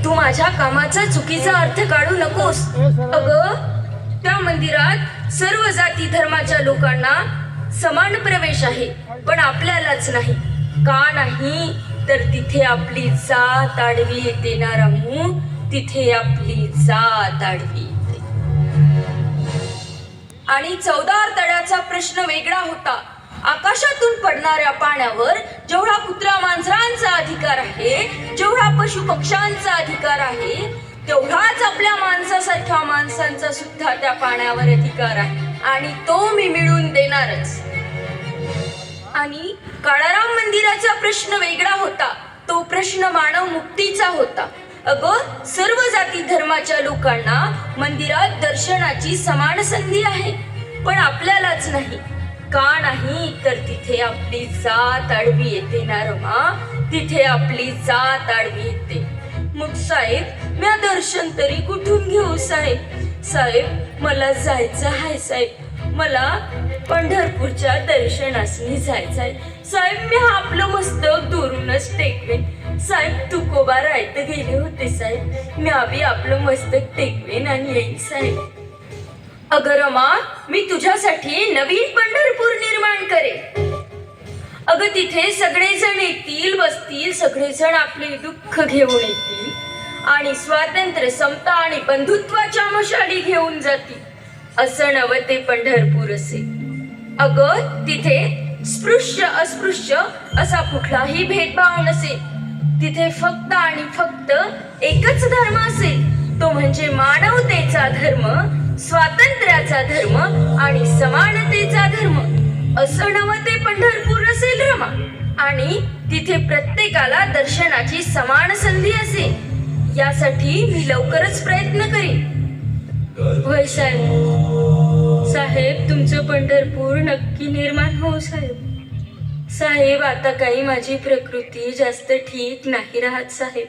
तू माझ्या कामाचा चुकीचा अर्थ काढू नकोस. अगं, त्या मंदिरात सर्व जाती धर्माच्या लोकांना समान प्रवेश आहे, पण आपल्यालाच नाही. का नाही? तर तिथे आपली जात आडवी येते ना रामू, तिथे आपली जात आडवी येते. आणि 14 तळ्याचा प्रश्न वेगळा होता. आकाशातून पडणाऱ्या पाण्यावर जेवढा कुत्रा मांजरांचा अधिकार आहे, जेवढा पशु पक्ष्यांचा अधिकार आहे, तेवढाच आपल्या माणसासारख्या माणसांचा सुद्धा त्या पाण्यावर अधिकार आहे, आणि तो मी मिळवून देणारच. आणि काळाराम मंदिराचा प्रश्न वेगळा होता. तो प्रश्न मानव मुक्तीचा होता. अगं, सर्व जाती धर्माच्या लोकांना मंदिरात दर्शनाची समान संधी आहे, पण आपल्यालाच नाही. का नाही? तर तिथे आपली जात आडवी येते ना रमा, तिथे आपली जात आडवी येते. मग साहेब, मी दर्शन तरी कुठून घेऊ साहेब? साहेब, मला जायचं आहे साहेब, मला पंढरपूरच्या दर्शनासनी जायचंय साहेब. मी आपलं मस्तक दुरूनच टेकवेन साहेब. तुकोबा रायत गेले होते साहेब, मी आधी आपलं मस्तक टेकवेन आणि येईन साहेब. अगं रमा, मी तुझ्यासाठी नवीन पंढरपूर निर्माण करेन. अगं, तिथे सगळेजण येतील, बसतील, सगळेजण आपले दुःख घेऊन येतील आणि स्वातंत्र्य, समता आणि बंधुत्वाच्या मशाली घेऊन जातील. असं नवं ते पंढरपूर असेल. अगं, तिथे स्पृश्य अस्पृश्य असा कुठलाही भेदभाव नसेल. तिथे फक्त आणि फक्त एकच धर्म असेल, तो म्हणजे मानवतेचा धर्म, स्वातंत्र्याचा धर्म आणि समानतेचा धर्म. असं नवं ते पंढरपूर असेल रमा. आणि तिथे प्रत्येकाला दर्शनाची समान संधी असेल. यासाठी मी लवकरच प्रयत्न करीन. होय साहेब. साहेब, तुमचं पंढरपूर नक्की निर्माण हो साहेब. साहेब, आता काही माझी प्रकृती जास्त ठीक नाही राहत साहेब.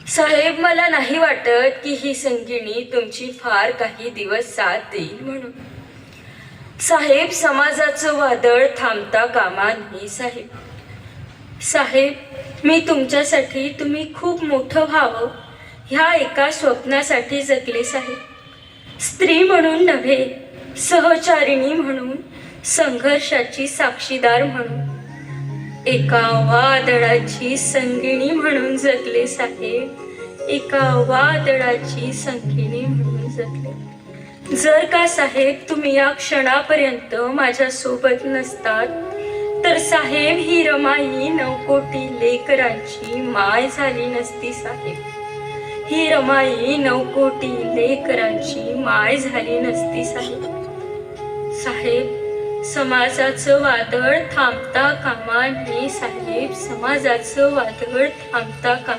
साहेब, मला नाही वाटत की ही संगिणी तुमची फार काही दिवस साथ देईल म्हणून. साहेब, समाजाचं वादळ थांबता कामा नये साहेब. साहेब, मी तुमच्यासाठी तुम्ही खूप मोठं व्हावं ह्या एका स्वप्नासाठी जगले साहेब. स्त्री म्हणून नव्हे, सहचारिणी म्हणून, संघर्षाची साक्षीदार म्हणून, एका वादळाची संगिणी म्हणून जगले साहेब. एका वादळाची संगिणी म्हणून जगले. जर का साहेब तुम्ही या क्षणापर्यंत माझ्या सोबत नसतात, तर साहेब ही रमाई 9 कोटी लेकरांची माय झाली नसती साहेब. ही रमाई 9 कोटी लेकरांची माय झाली नसती साहेब. साहेब, समाजाचं वादळ थांबता कामा नये साहेब. समाजाचं वादळ थांबता कामा